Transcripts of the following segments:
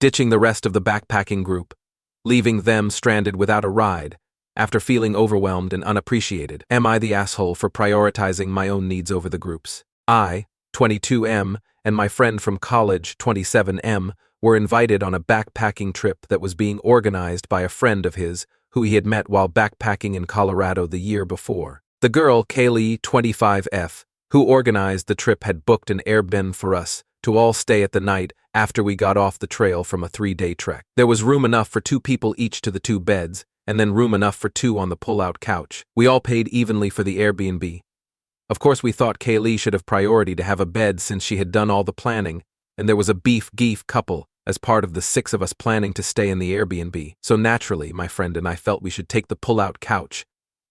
ditching the rest of the backpacking group, leaving them stranded without a ride, after feeling overwhelmed and unappreciated. Am I the asshole for prioritizing my own needs over the group's? I, 22M, and my friend from college, 27M, were invited on a backpacking trip that was being organized by a friend of his who he had met while backpacking in Colorado the year before. The girl, Kailee, 25F, who organized the trip had booked an airbnb for us to all stay at the night after we got off the trail from a 3-day trek. There was room enough for 2 people each to the 2 beds, and then room enough for 2 on the pull-out couch. We all paid evenly for the Airbnb. Of course, we thought Kailee should have priority to have a bed since she had done all the planning, and there was a beef-geef couple as part of the 6 of us planning to stay in the Airbnb. So naturally, my friend and I felt we should take the pull-out couch,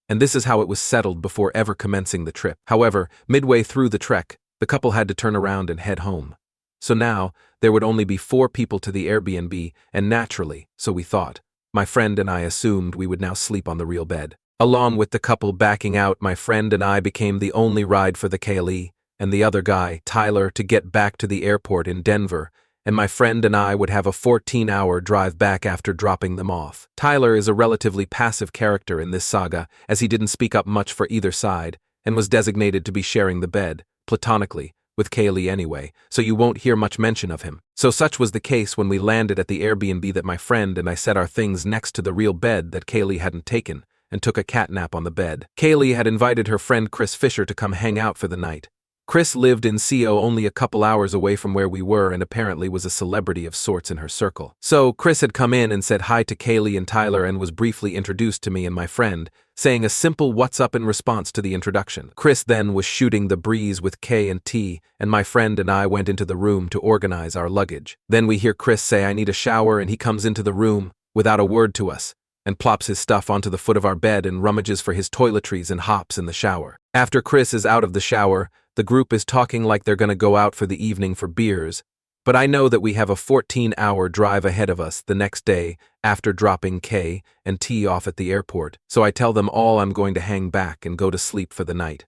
and this is how it was settled before ever commencing the trip. However, midway through the trek, the couple had to turn around and head home. So now, there would only be 4 people to the Airbnb, and naturally, so we thought, my friend and I assumed we would now sleep on the real bed. Along with the couple backing out, my friend and I became the only ride for the Kailee and the other guy, Tyler, to get back to the airport in Denver, and my friend and I would have a 14-hour drive back after dropping them off. Tyler is a relatively passive character in this saga, as he didn't speak up much for either side, and was designated to be sharing the bed, platonically, with Kailee anyway, so you won't hear much mention of him. So such was the case when we landed at the Airbnb that my friend and I set our things next to the real bed that Kailee hadn't taken, and took a cat nap on the bed. Kailee had invited her friend Chris Fisher to come hang out for the night. Chris lived in CO only a couple hours away from where we were and apparently was a celebrity of sorts in her circle. So Chris had come in and said hi to Kailee and Tyler and was briefly introduced to me and my friend, saying a simple "what's up" in response to the introduction. Chris then was shooting the breeze with K and T, and my friend and I went into the room to organize our luggage. Then we hear Chris say, "I need a shower," and he comes into the room without a word to us, and plops his stuff onto the foot of our bed and rummages for his toiletries and hops in the shower. After Chris is out of the shower, the group is talking like they're gonna go out for the evening for beers, but I know that we have a 14-hour drive ahead of us the next day after dropping K and T off at the airport, so I tell them all I'm going to hang back and go to sleep for the night.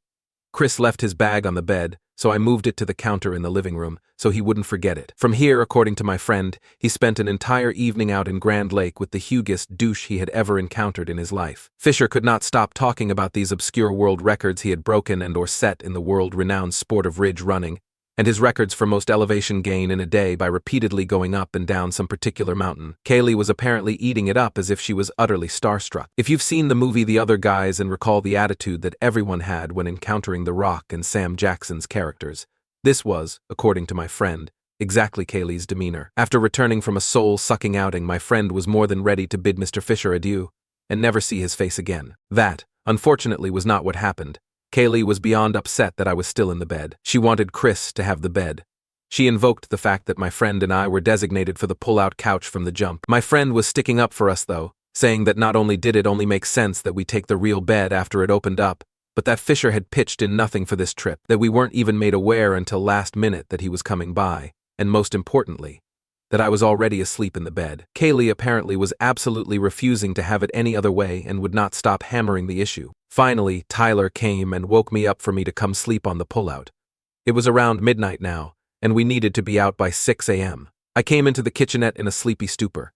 Chris left his bag on the bed, so I moved it to the counter in the living room so he wouldn't forget it. From here, according to my friend, he spent an entire evening out in Grand Lake with the hugest douche he had ever encountered in his life. Fisher could not stop talking about these obscure world records he had broken and or set in the world-renowned sport of ridge running, and his records for most elevation gain in a day by repeatedly going up and down some particular mountain. Kailee was apparently eating it up as if she was utterly starstruck. If you've seen the movie The Other Guys and recall the attitude that everyone had when encountering The Rock and Sam Jackson's characters, this was, according to my friend, exactly Kaylee's demeanor. After returning from a soul-sucking outing, my friend was more than ready to bid Mr. Fisher adieu and never see his face again. That, unfortunately, was not what happened. Kailee was beyond upset that I was still in the bed. She wanted Chris to have the bed. She invoked the fact that my friend and I were designated for the pull-out couch from the jump. My friend was sticking up for us, though, saying that not only did it only make sense that we take the real bed after it opened up, but that Fisher had pitched in nothing for this trip, that we weren't even made aware until last minute that he was coming by, and most importantly, that I was already asleep in the bed. Kailee apparently was absolutely refusing to have it any other way and would not stop hammering the issue. Finally, Tyler came and woke me up for me to come sleep on the pullout. It was around midnight now, and we needed to be out by 6 a.m. I came into the kitchenette in a sleepy stupor.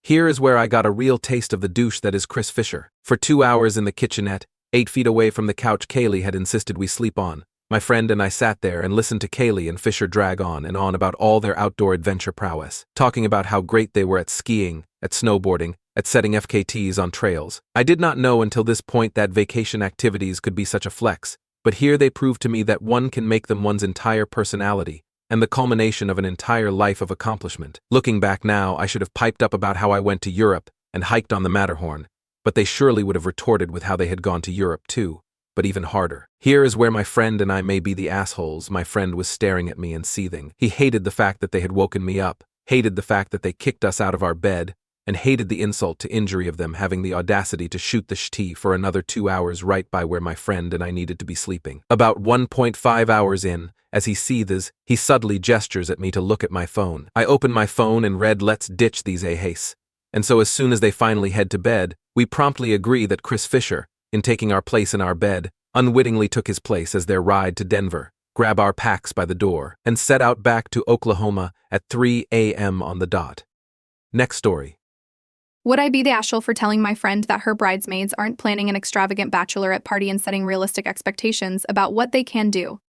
Here is where I got a real taste of the douche that is Chris Fisher. For 2 hours in the kitchenette, 8 feet away from the couch Kailee had insisted we sleep on, my friend and I sat there and listened to Kailee and Fisher drag on and on about all their outdoor adventure prowess, talking about how great they were at skiing, at snowboarding, at setting FKTs on trails. I did not know until this point that vacation activities could be such a flex, but here they proved to me that one can make them one's entire personality and the culmination of an entire life of accomplishment. Looking back now, I should have piped up about how I went to Europe and hiked on the Matterhorn, but they surely would have retorted with how they had gone to Europe too, but even harder. Here is where my friend and I may be the assholes. My friend was staring at me and seething. He hated the fact that they had woken me up, hated the fact that they kicked us out of our bed, and hated the insult to injury of them having the audacity to shoot the shti for another 2 hours right by where my friend and I needed to be sleeping. About 1.5 hours in, as he seethes, he suddenly gestures at me to look at my phone. I open my phone and read, "Let's ditch these a-hace." And so as soon as they finally head to bed, we promptly agree that Chris Fisher, in taking our place in our bed, unwittingly took his place as their ride to Denver, grab our packs by the door, and set out back to Oklahoma at 3 a.m. on the dot. Next story. Would I be the asshole for telling my friend that her bridesmaids aren't planning an extravagant bachelorette party and setting realistic expectations about what they can do?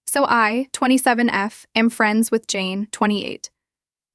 So I, 27F, am friends with Jane, 28.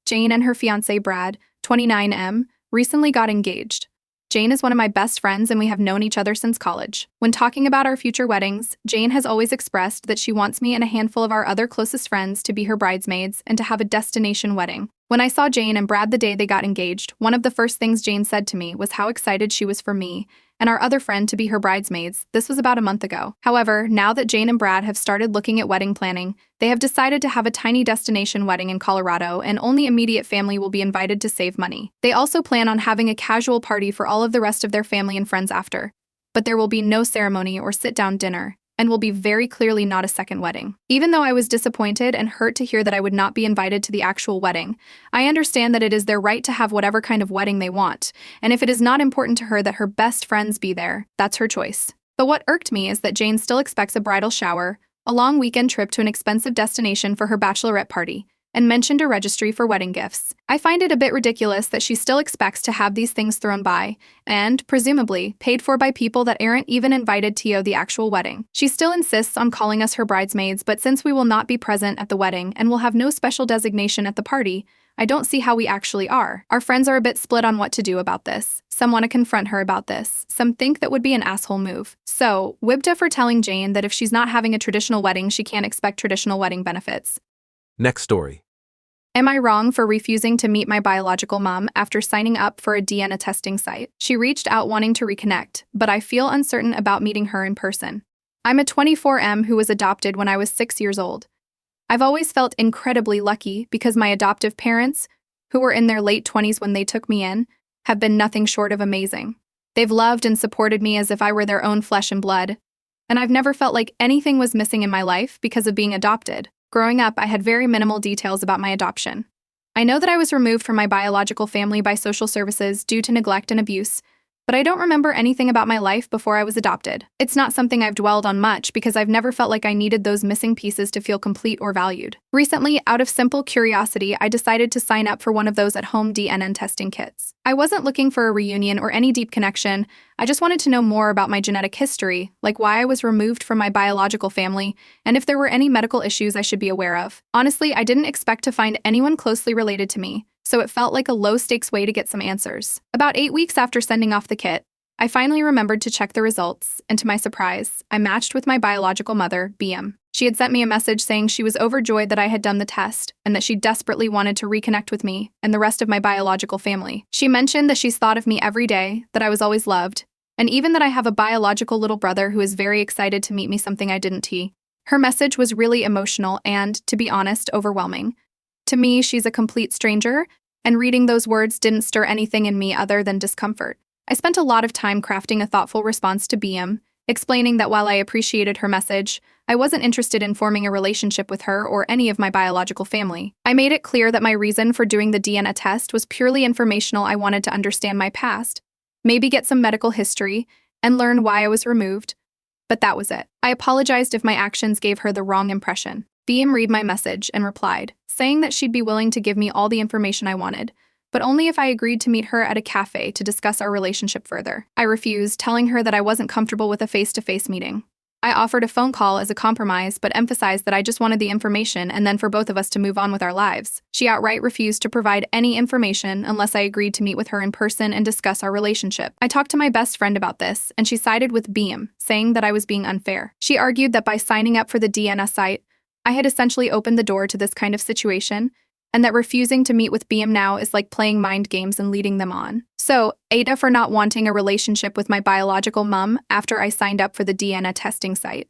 Jane and her fiancé Brad, 29M, recently got engaged. Jane is one of my best friends and we have known each other since college. When talking about our future weddings, Jane has always expressed that she wants me and a handful of our other closest friends to be her bridesmaids and to have a destination wedding. When I saw Jane and Brad the day they got engaged, one of the first things Jane said to me was how excited she was for me and our other friend to be her bridesmaids. This was about a month ago. However, now that Jane and Brad have started looking at wedding planning, they have decided to have a tiny destination wedding in Colorado and only immediate family will be invited to save money. They also plan on having a casual party for all of the rest of their family and friends after. But there will be no ceremony or sit-down dinner, and will be very clearly not a second wedding. Even though I was disappointed and hurt to hear that I would not be invited to the actual wedding, I understand that it is their right to have whatever kind of wedding they want, and if it is not important to her that her best friends be there, that's her choice. But what irked me is that Jane still expects a bridal shower, a long weekend trip to an expensive destination for her bachelorette party, and mentioned a registry for wedding gifts. I find it a bit ridiculous that she still expects to have these things thrown by, and, presumably, paid for by people that aren't even invited to the actual wedding. She still insists on calling us her bridesmaids, but since we will not be present at the wedding and will have no special designation at the party, I don't see how we actually are. Our friends are a bit split on what to do about this. Some want to confront her about this. Some think that would be an asshole move. So, Wibda for telling Jane that if she's not having a traditional wedding, she can't expect traditional wedding benefits. Next story. Am I wrong for refusing to meet my biological mom after signing up for a DNA testing site? She reached out wanting to reconnect, but I feel uncertain about meeting her in person. I'm a 24M who was adopted when I was 6 years old. I've always felt incredibly lucky because my adoptive parents, who were in their late 20s when they took me in, have been nothing short of amazing. They've loved and supported me as if I were their own flesh and blood, and I've never felt like anything was missing in my life because of being adopted. Growing up, I had very minimal details about my adoption. I know that I was removed from my biological family by social services due to neglect and abuse, but I don't remember anything about my life before I was adopted. It's not something I've dwelled on much because I've never felt like I needed those missing pieces to feel complete or valued. Recently, out of simple curiosity, I decided to sign up for one of those at-home DNA testing kits. I wasn't looking for a reunion or any deep connection. I just wanted to know more about my genetic history, like why I was removed from my biological family, and if there were any medical issues I should be aware of. Honestly, I didn't expect to find anyone closely related to me, so it felt like a low-stakes way to get some answers. About 8 weeks after sending off the kit, I finally remembered to check the results, and to my surprise, I matched with my biological mother, BM. She had sent me a message saying she was overjoyed that I had done the test, and that she desperately wanted to reconnect with me and the rest of my biological family. She mentioned that she's thought of me every day, that I was always loved, and even that I have a biological little brother who is very excited to meet me, something I didn't tee. Her message was really emotional and, to be honest, overwhelming. To me, she's a complete stranger, and reading those words didn't stir anything in me other than discomfort. I spent a lot of time crafting a thoughtful response to BM, explaining that while I appreciated her message, I wasn't interested in forming a relationship with her or any of my biological family. I made it clear that my reason for doing the DNA test was purely informational. I wanted to understand my past, maybe get some medical history, and learn why I was removed, but that was it. I apologized if my actions gave her the wrong impression. BM read my message and replied, saying that she'd be willing to give me all the information I wanted, but only if I agreed to meet her at a cafe to discuss our relationship further. I refused, telling her that I wasn't comfortable with a face-to-face meeting. I offered a phone call as a compromise, but emphasized that I just wanted the information and then for both of us to move on with our lives. She outright refused to provide any information unless I agreed to meet with her in person and discuss our relationship. I talked to my best friend about this, and she sided with BM, saying that I was being unfair. She argued that by signing up for the DNA site, I had essentially opened the door to this kind of situation, and that refusing to meet with BM now is like playing mind games and leading them on. So, Ada for not wanting a relationship with my biological mom after I signed up for the DNA testing site.